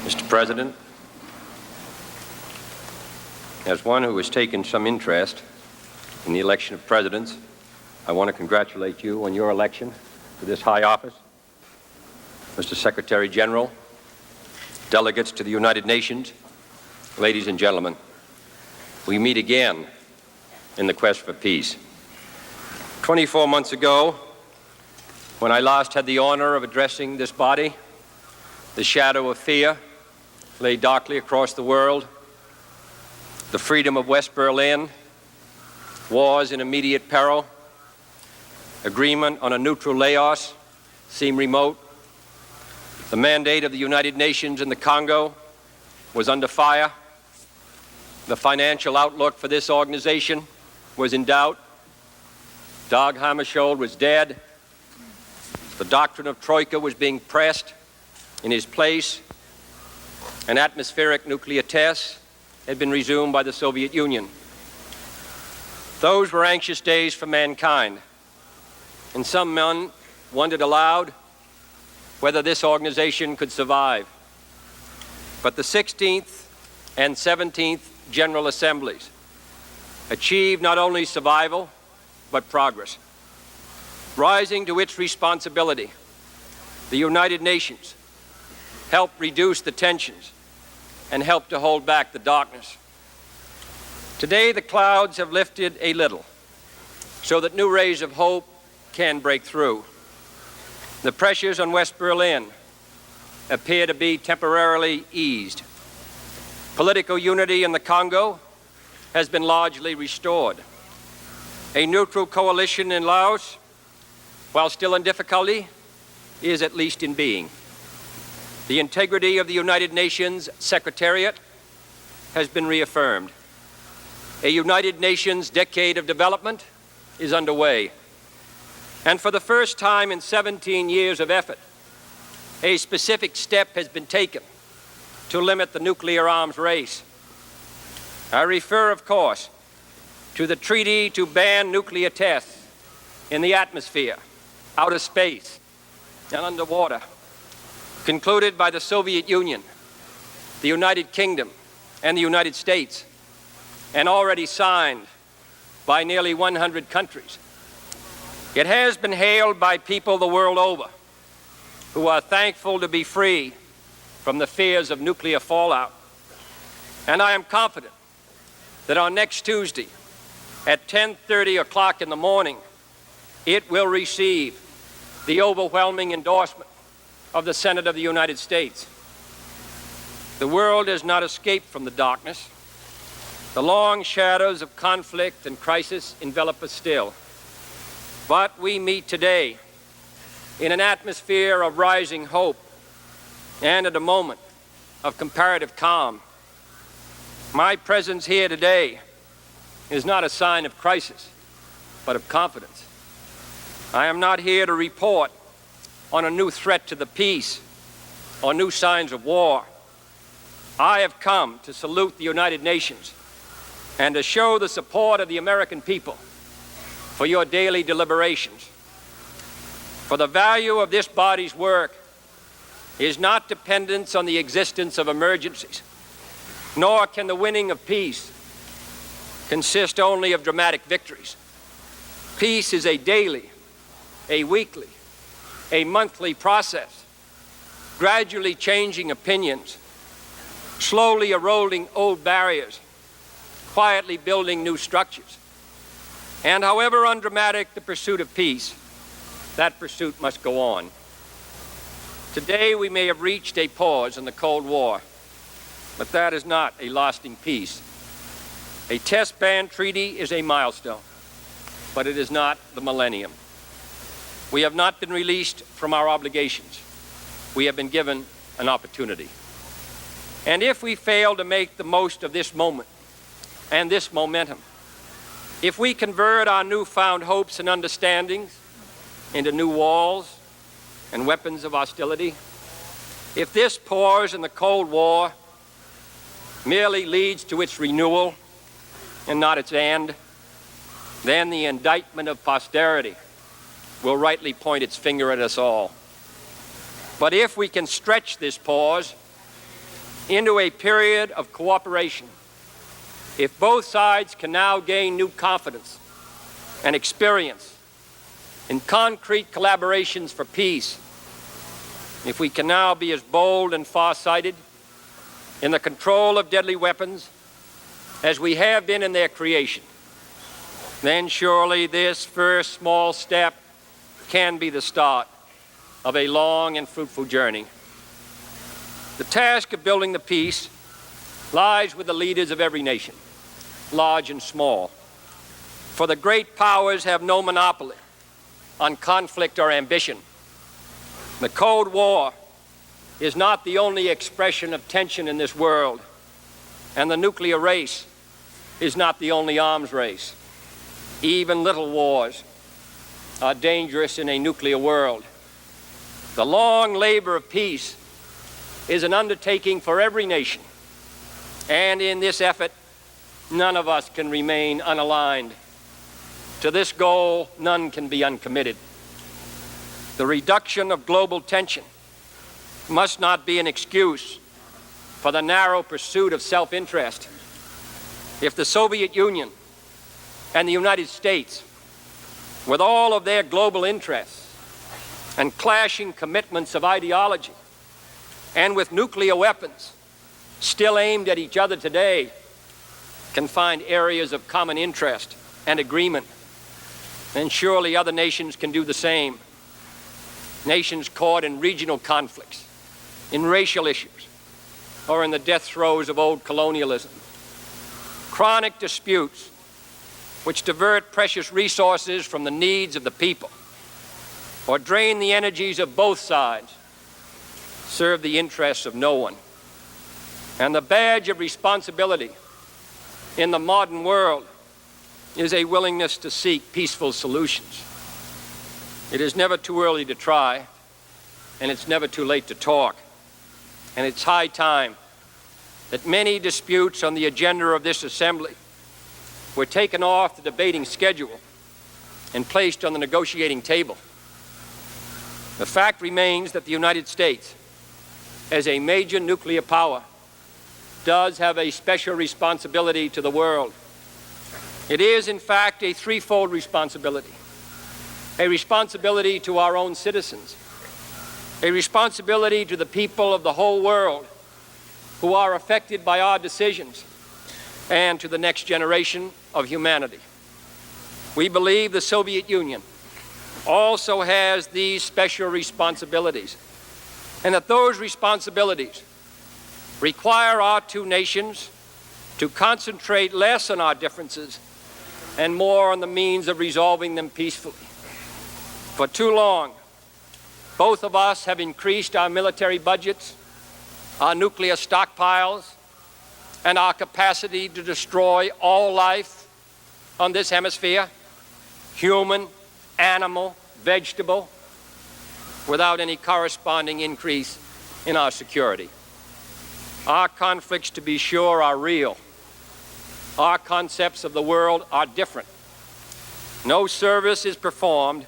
Mr. President, as one who has taken some interest in the election of presidents, I want to congratulate you on your election to this high office. Mr. Secretary General, delegates to the United Nations, ladies and gentlemen, we meet again in the quest for peace. 24 months ago, when I last had the honor of addressing this body, the shadow of fear lay darkly across the world. The freedom of West Berlin was in immediate peril. Agreement on a neutral Laos seemed remote. The mandate of the United Nations in the Congo was under fire. The financial outlook for this organization was in doubt. Dag Hammarskjöld was dead. The doctrine of Troika was being pressed. In his place, an atmospheric nuclear test had been resumed by the Soviet Union. Those were anxious days for mankind, and some men wondered aloud whether this organization could survive. But the 16th and 17th General Assemblies achieved not only survival, but progress. Rising to its responsibility, the United Nations helped reduce the tensions and helped to hold back the darkness. Today, the clouds have lifted a little so that new rays of hope can break through. The pressures on West Berlin appear to be temporarily eased. Political unity in the Congo has been largely restored. A neutral coalition in Laos, while still in difficulty, is at least in being. The integrity of the United Nations Secretariat has been reaffirmed. A United Nations decade of development is underway. And for the first time in 17 years of effort, a specific step has been taken to limit the nuclear arms race. I refer, of course, to the treaty to ban nuclear tests in the atmosphere, outer space, and underwater, concluded by the Soviet Union, the United Kingdom, and the United States, and already signed by nearly 100 countries. It has been hailed by people the world over who are thankful to be free from the fears of nuclear fallout. And I am confident that on next Tuesday at 10:30 o'clock in the morning, it will receive the overwhelming endorsement of the Senate of the United States. The world has not escaped from the darkness. The long shadows of conflict and crisis envelop us still. But we meet today in an atmosphere of rising hope and at a moment of comparative calm. My presence here today is not a sign of crisis, but of confidence. I am not here to report on a new threat to the peace or new signs of war. I have come to salute the United Nations and to show the support of the American people for your daily deliberations. For the value of this body's work is not dependent on the existence of emergencies, nor can the winning of peace consist only of dramatic victories. Peace is a daily, a weekly, a monthly process, gradually changing opinions, slowly eroding old barriers, quietly building new structures. And however undramatic the pursuit of peace, that pursuit must go on. Today we may have reached a pause in the Cold War, but that is not a lasting peace. A test ban treaty is a milestone, but it is not the millennium. We have not been released from our obligations. We have been given an opportunity. And if we fail to make the most of this moment and this momentum, if we convert our newfound hopes and understandings into new walls and weapons of hostility, if this pause in the Cold War merely leads to its renewal and not its end, then the indictment of posterity will rightly point its finger at us all. But if we can stretch this pause into a period of cooperation. If both sides can now gain new confidence and experience in concrete collaborations for peace, if we can now be as bold and far-sighted in the control of deadly weapons as we have been in their creation, then surely this first small step can be the start of a long and fruitful journey. The task of building the peace lies with the leaders of every nation, large and small. For the great powers have no monopoly on conflict or ambition. The Cold War is not the only expression of tension in this world, and the nuclear race is not the only arms race. Even little wars are dangerous in a nuclear world. The long labor of peace is an undertaking for every nation, and in this effort, none of us can remain unaligned. To this goal, none can be uncommitted. The reduction of global tension must not be an excuse for the narrow pursuit of self-interest. If the Soviet Union and the United States, with all of their global interests and clashing commitments of ideology, and with nuclear weapons still aimed at each other today, can find areas of common interest and agreement, then surely other nations can do the same. Nations caught in regional conflicts, in racial issues, or in the death throes of old colonialism. Chronic disputes which divert precious resources from the needs of the people or drain the energies of both sides serve the interests of no one. And the badge of responsibility in the modern world is a willingness to seek peaceful solutions. It is never too early to try, and it's never too late to talk. And it's high time that many disputes on the agenda of this assembly were taken off the debating schedule and placed on the negotiating table. The fact remains that the United States, as a major nuclear power, does have a special responsibility to the world. It is, in fact, a threefold responsibility. A responsibility to our own citizens, a responsibility to the people of the whole world who are affected by our decisions, and to the next generation of humanity. We believe the Soviet Union also has these special responsibilities, and that those responsibilities require our two nations to concentrate less on our differences and more on the means of resolving them peacefully. For too long, both of us have increased our military budgets, our nuclear stockpiles, and our capacity to destroy all life on this hemisphere, human, animal, vegetable, without any corresponding increase in our security. Our conflicts, to be sure, are real. Our concepts of the world are different. No service is performed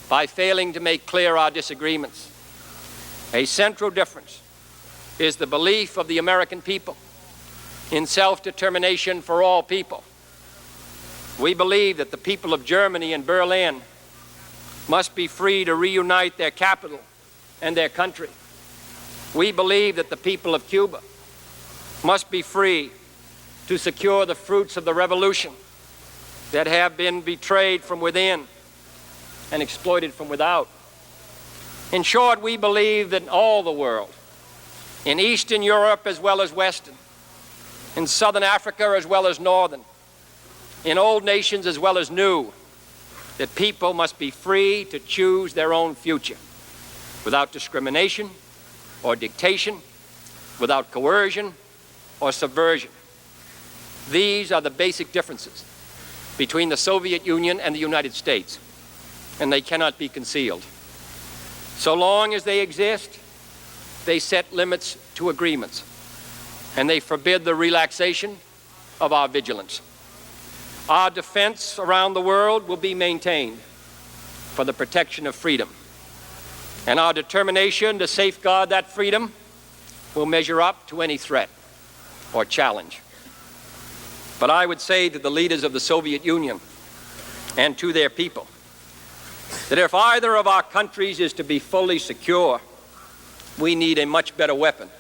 by failing to make clear our disagreements. A central difference is the belief of the American people in self-determination for all people. We believe that the people of Germany and Berlin must be free to reunite their capital and their country. We believe that the people of Cuba must be free to secure the fruits of the revolution that have been betrayed from within and exploited from without. In short, we believe that all the world, in Eastern Europe as well as Western, in Southern Africa as well as Northern, in old nations as well as new, that people must be free to choose their own future without discrimination or dictation, without coercion or subversion. These are the basic differences between the Soviet Union and the United States, and they cannot be concealed. So long as they exist, they set limits to agreements, and they forbid the relaxation of our vigilance. Our defense around the world will be maintained for the protection of freedom, and our determination to safeguard that freedom will measure up to any threat or challenge. But I would say to the leaders of the Soviet Union and to their people that if either of our countries is to be fully secure, we need a much better weapon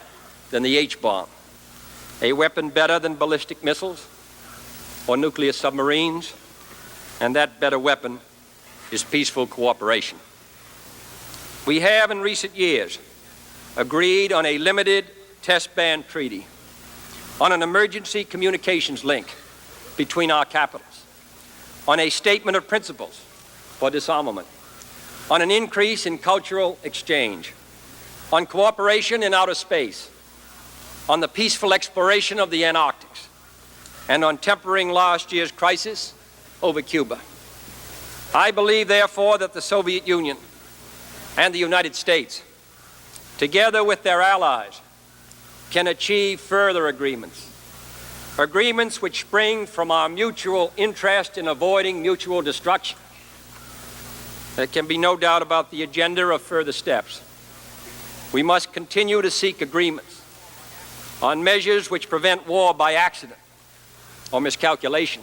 than the H-bomb, a weapon better than ballistic missiles or nuclear submarines, and that better weapon is peaceful cooperation. We have in recent years agreed on a limited test ban treaty, on an emergency communications link between our capitals, on a statement of principles for disarmament, on an increase in cultural exchange, on cooperation in outer space, on the peaceful exploration of the Antarctic, and on tempering last year's crisis over Cuba. I believe, therefore, that the Soviet Union and the United States, together with their allies, can achieve further agreements, agreements which spring from our mutual interest in avoiding mutual destruction. There can be no doubt about the agenda of further steps. We must continue to seek agreements on measures which prevent war by accident or miscalculation.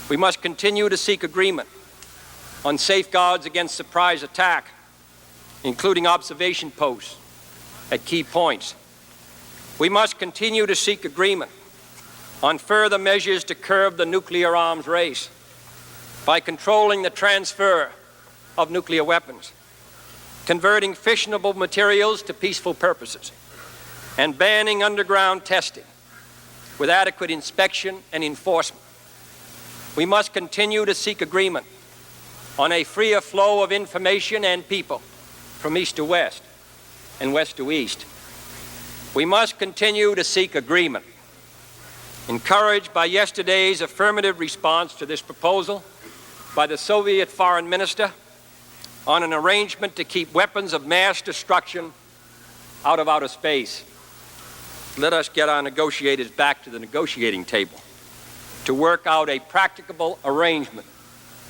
We must continue to seek agreement on safeguards against surprise attack, including observation posts at key points. We must continue to seek agreement on further measures to curb the nuclear arms race by controlling the transfer of nuclear weapons, converting fissionable materials to peaceful purposes, and banning underground testing with adequate inspection and enforcement. We must continue to seek agreement on a freer flow of information and people from east to west and west to east. We must continue to seek agreement, encouraged by yesterday's affirmative response to this proposal by the Soviet Foreign Minister on an arrangement to keep weapons of mass destruction out of outer space. Let us get our negotiators back to the negotiating table to work out a practicable arrangement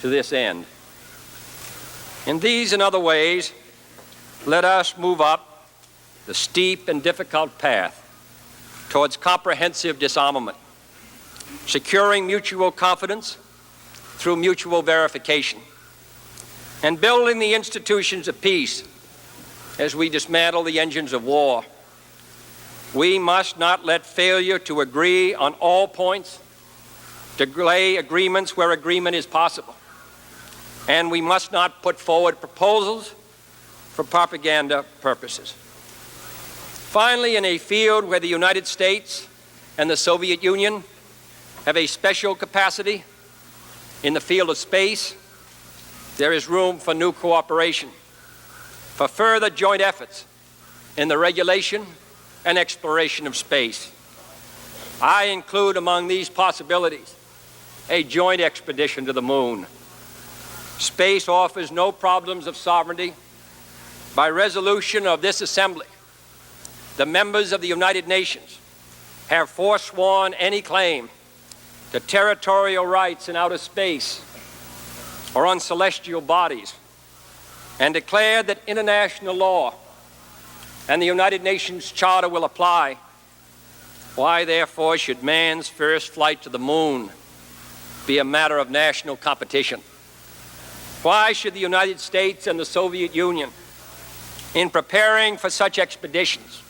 to this end. In these and other ways, let us move up the steep and difficult path towards comprehensive disarmament, securing mutual confidence through mutual verification, and building the institutions of peace as we dismantle the engines of war. We must not let failure to agree on all points delay agreements where agreement is possible. And we must not put forward proposals for propaganda purposes. Finally, in a field where the United States and the Soviet Union have a special capacity, in the field of space, there is room for new cooperation, for further joint efforts in the regulation and exploration of space. I include among these possibilities a joint expedition to the moon. Space offers no problems of sovereignty. By resolution of this Assembly, the members of the United Nations have forsworn any claim to territorial rights in outer space or on celestial bodies, and declared that international law and the United Nations Charter will apply. Why, therefore, should man's first flight to the moon be a matter of national competition? Why should the United States and the Soviet Union, in preparing for such expeditions,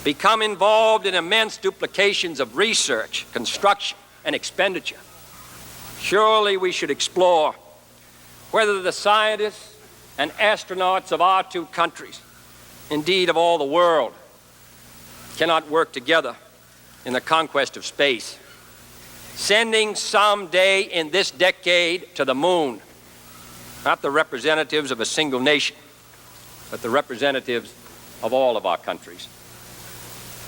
become involved in immense duplications of research, construction, and expenditure? Surely we should explore whether the scientists and astronauts of our two countries, indeed of all the world, cannot work together in the conquest of space, sending someday in this decade to the moon, not the representatives of a single nation, but the representatives of all of our countries.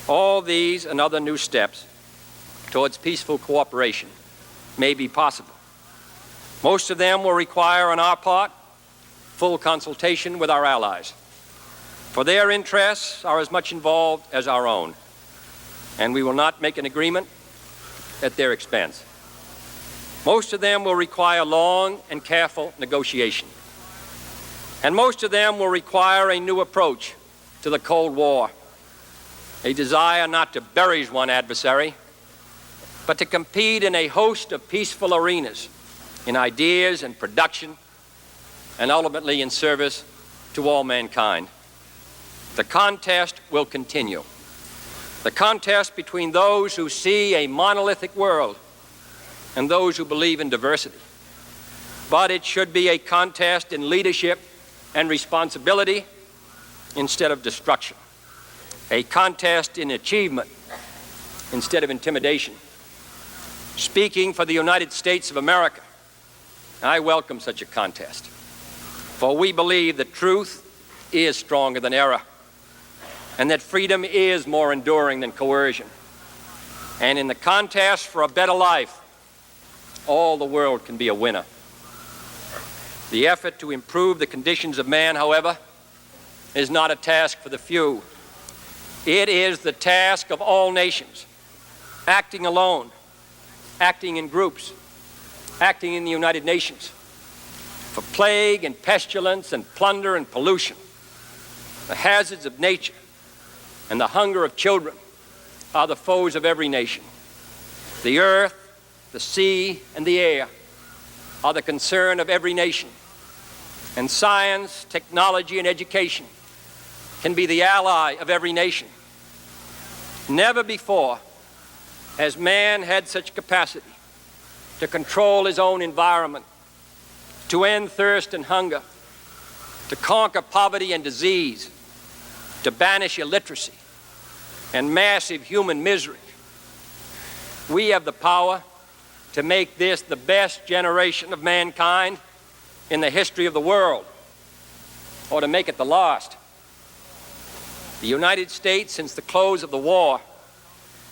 All these and other new steps towards peaceful cooperation may be possible. Most of them will require, on our part, full consultation with our allies, for their interests are as much involved as our own, and we will not make an agreement at their expense. Most of them will require long and careful negotiation, and most of them will require a new approach to the Cold War, a desire not to bury one adversary, but to compete in a host of peaceful arenas, in ideas and production, and ultimately in service to all mankind. The contest will continue. The contest between those who see a monolithic world and those who believe in diversity. But it should be a contest in leadership and responsibility instead of destruction. A contest in achievement instead of intimidation. Speaking for the United States of America, I welcome such a contest, for we believe that truth is stronger than error, and that freedom is more enduring than coercion. And in the contest for a better life, all the world can be a winner. The effort to improve the conditions of man, however, is not a task for the few. It is the task of all nations, acting alone, acting in groups, acting in the United Nations. For plague and pestilence and plunder and pollution, the hazards of nature and the hunger of children are the foes of every nation. The earth, the sea, and the air are the concern of every nation. And science, technology, and education can be the ally of every nation. Never before has man had such capacity to control his own environment, to end thirst and hunger, to conquer poverty and disease, to banish illiteracy and massive human misery. We have the power to make this the best generation of mankind in the history of the world, or to make it the last. The United States, since the close of the war,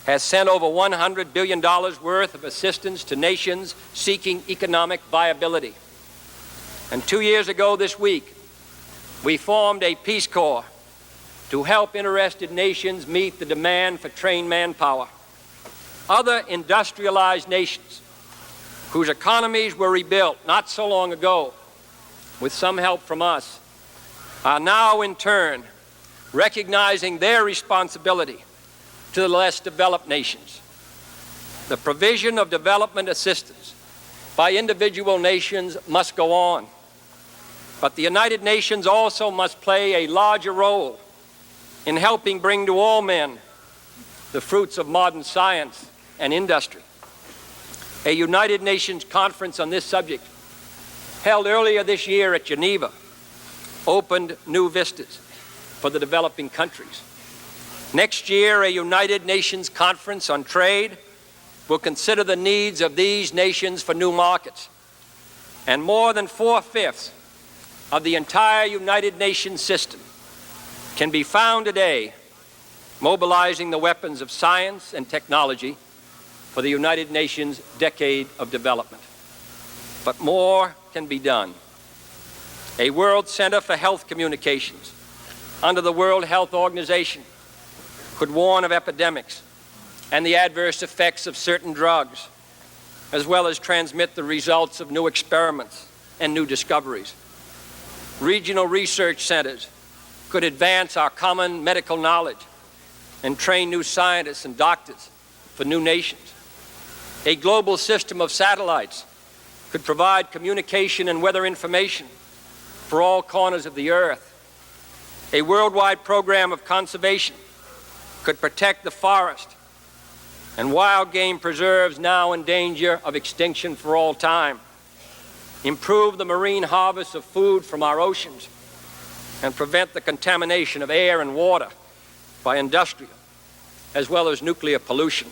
has sent over $100 billion worth of assistance to nations seeking economic viability. And 2 years ago this week, we formed a Peace Corps to help interested nations meet the demand for trained manpower. Other industrialized nations whose economies were rebuilt not so long ago with some help from us are now in turn recognizing their responsibility to the less developed nations. The provision of development assistance by individual nations must go on, but the United Nations also must play a larger role in helping bring to all men the fruits of modern science and industry. A United Nations conference on this subject, held earlier this year at Geneva, opened new vistas for the developing countries. Next year, a United Nations conference on trade will consider the needs of these nations for new markets. And more than 4/5 of the entire United Nations system can be found today mobilizing the weapons of science and technology for the United Nations Decade of Development. But more can be done. A World Center for Health Communications under the World Health Organization could warn of epidemics and the adverse effects of certain drugs, as well as transmit the results of new experiments and new discoveries. Regional research centers could advance our common medical knowledge and train new scientists and doctors for new nations. A global system of satellites could provide communication and weather information for all corners of the earth. A worldwide program of conservation could protect the forest and wild game preserves now in danger of extinction for all time, improve the marine harvest of food from our oceans, and prevent the contamination of air and water by industrial as well as nuclear pollution.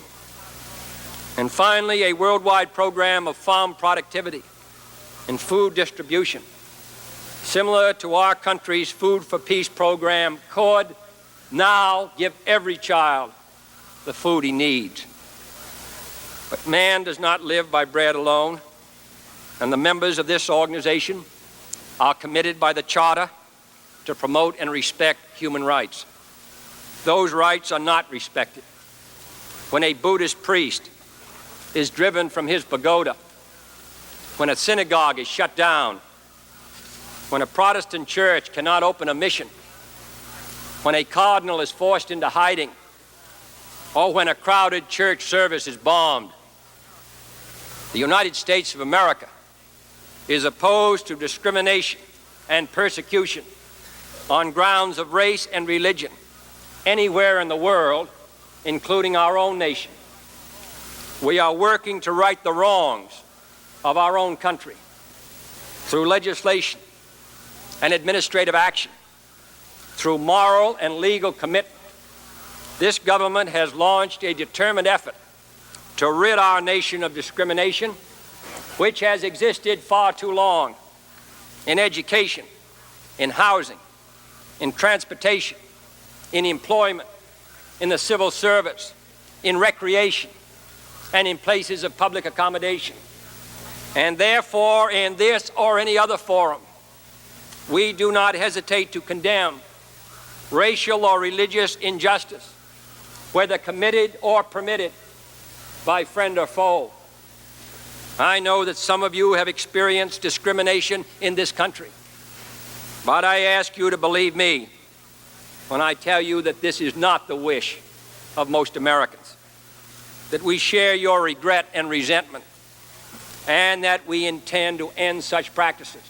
And finally, a worldwide program of farm productivity and food distribution, similar to our country's Food for Peace program, could now give every child the food he needs. But man does not live by bread alone, and the members of this organization are committed by the Charter to promote and respect human rights. Those rights are not respected when a Buddhist priest is driven from his pagoda, when a synagogue is shut down, when a Protestant church cannot open a mission, when a cardinal is forced into hiding, or when a crowded church service is bombed. The United States of America is opposed to discrimination and persecution on grounds of race and religion anywhere in the world, including our own nation. We are working to right the wrongs of our own country through legislation and administrative action, through moral and legal commitment. This government has launched a determined effort to rid our nation of discrimination, which has existed far too long in education, in housing, in transportation, in employment, in the civil service, in recreation, and in places of public accommodation. And therefore, in this or any other forum, we do not hesitate to condemn racial or religious injustice, whether committed or permitted by friend or foe. I know that some of you have experienced discrimination in this country, but I ask you to believe me when I tell you that this is not the wish of most Americans, that we share your regret and resentment, and that we intend to end such practices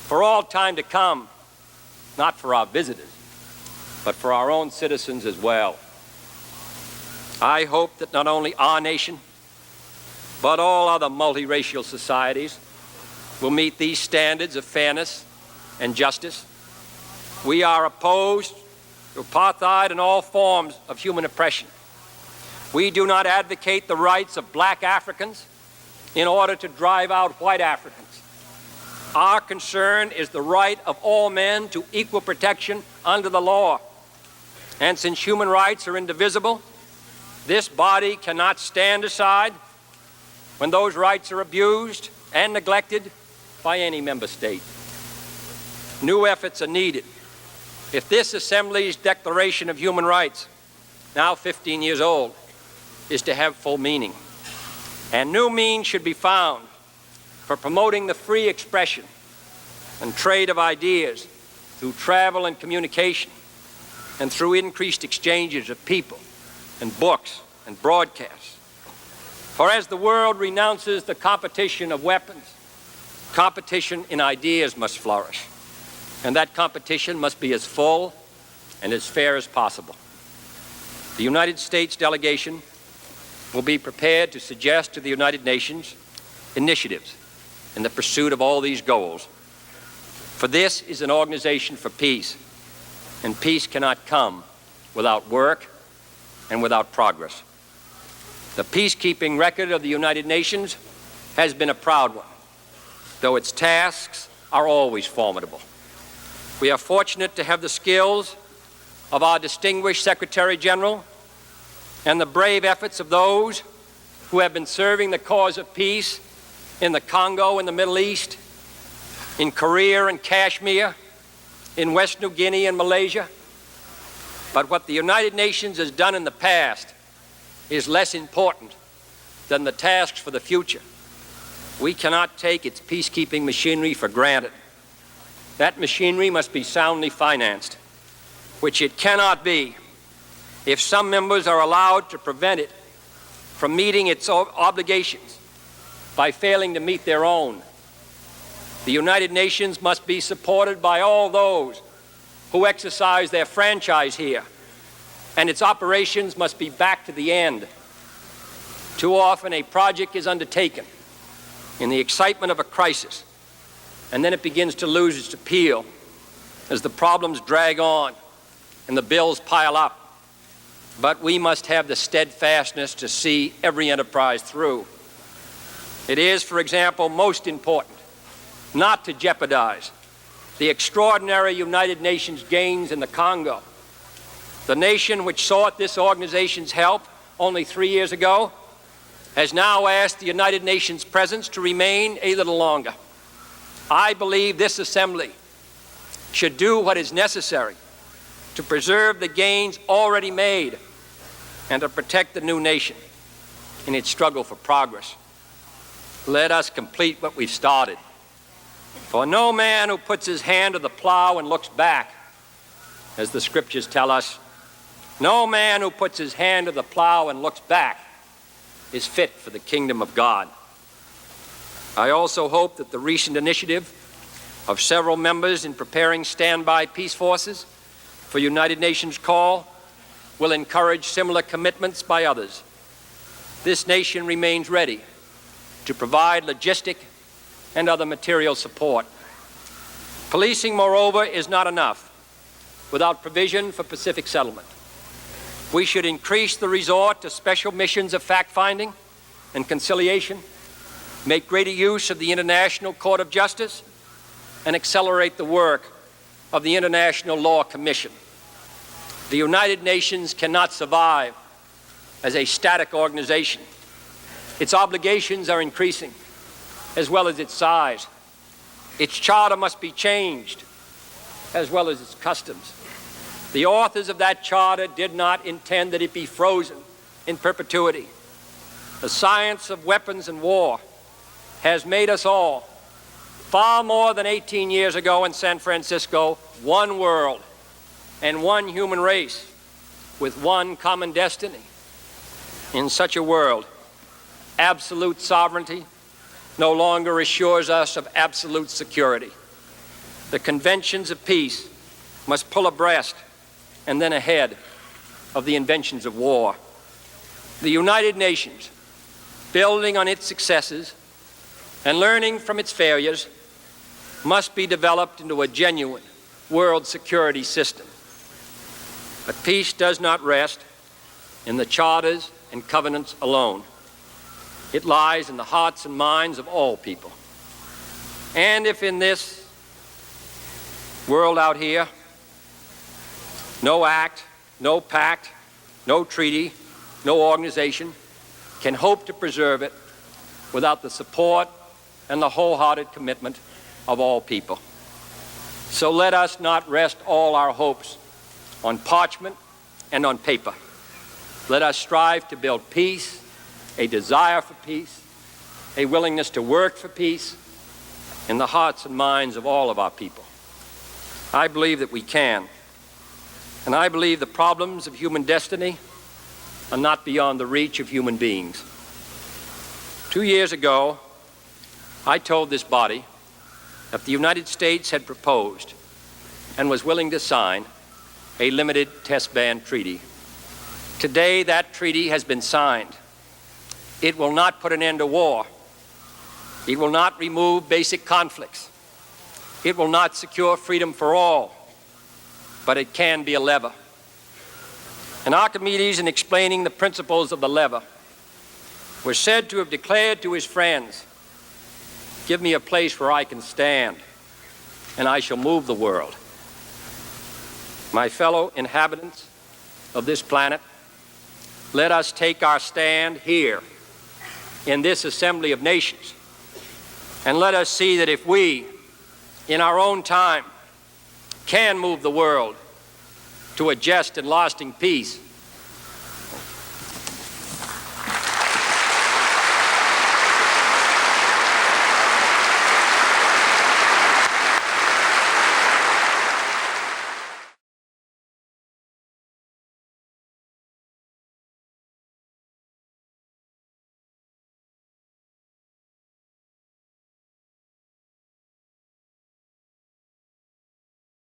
for all time to come, not for our visitors, but for our own citizens as well. I hope that not only our nation, but all other multiracial societies will meet these standards of fairness and justice. We are opposed to apartheid and all forms of human oppression. We do not advocate the rights of black Africans in order to drive out white Africans. Our concern is the right of all men to equal protection under the law. And since human rights are indivisible, this body cannot stand aside when those rights are abused and neglected by any member state. New efforts are needed if this Assembly's Declaration of Human Rights, now 15 years old, is to have full meaning. And new means should be found for promoting the free expression and trade of ideas through travel and communication, and through increased exchanges of people and books and broadcasts. For as the world renounces the competition of weapons, competition in ideas must flourish, and that competition must be as full and as fair as possible. The United States delegation will be prepared to suggest to the United Nations initiatives in the pursuit of all these goals. For this is an organization for peace, and peace cannot come without work and without progress. The peacekeeping record of the United Nations has been a proud one, though its tasks are always formidable. We are fortunate to have the skills of our distinguished Secretary General and the brave efforts of those who have been serving the cause of peace in the Congo and the Middle East, in Korea and Kashmir, in West New Guinea and Malaysia. But what the United Nations has done in the past is less important than the tasks for the future. We cannot take its peacekeeping machinery for granted. That machinery must be soundly financed, which it cannot be if some members are allowed to prevent it from meeting its obligations by failing to meet their own. The United Nations must be supported by all those who exercise their franchise here, and its operations must be backed to the end. Too often a project is undertaken in the excitement of a crisis, and then it begins to lose its appeal as the problems drag on and the bills pile up. But we must have the steadfastness to see every enterprise through. It is, for example, most important not to jeopardize the extraordinary United Nations gains in the Congo. The nation which sought this organization's help only 3 years ago has now asked the United Nations presence to remain a little longer. I believe this Assembly should do what is necessary to preserve the gains already made and to protect the new nation in its struggle for progress. Let us complete what we've started. For no man who puts his hand to the plow and looks back, as the scriptures tell us, No man who puts his hand to the plow and looks back is fit for the kingdom of God. I also hope that the recent initiative of several members in preparing standby peace forces for United Nations call will encourage similar commitments by others. This nation remains ready to provide logistic and other material support. Policing, moreover, is not enough without provision for Pacific settlement. We should increase the resort to special missions of fact-finding and conciliation, make greater use of the International Court of Justice, and accelerate the work of the International Law Commission. The United Nations cannot survive as a static organization. Its obligations are increasing, as well as its size. Its charter must be changed, as well as its customs. The authors of that charter did not intend that it be frozen in perpetuity. The science of weapons and war has made us all, far more than 18 years ago in San Francisco, one world and one human race with one common destiny. In such a world, absolute sovereignty no longer assures us of absolute security. The conventions of peace must pull abreast and then ahead of the inventions of war. The United Nations, building on its successes and learning from its failures, must be developed into a genuine world security system. But peace does not rest in the charters and covenants alone. It lies in the hearts and minds of all people. And if in this world out here, no act, no pact, no treaty, no organization can hope to preserve it without the support and the wholehearted commitment of all people. So let us not rest all our hopes on parchment and on paper. Let us strive to build peace, a desire for peace, a willingness to work for peace in the hearts and minds of all of our people. I believe that we can. And I believe the problems of human destiny are not beyond the reach of human beings. 2 years ago, I told this body that the United States had proposed and was willing to sign a limited test ban treaty. Today, that treaty has been signed. It will not put an end to war. It will not remove basic conflicts. It will not secure freedom for all, but it can be a lever. And Archimedes, in explaining the principles of the lever, was said to have declared to his friends, "Give me a place where I can stand, and I shall move the world." My fellow inhabitants of this planet, let us take our stand here in this assembly of nations, and let us see that if we, in our own time, can move the world to a just and lasting peace,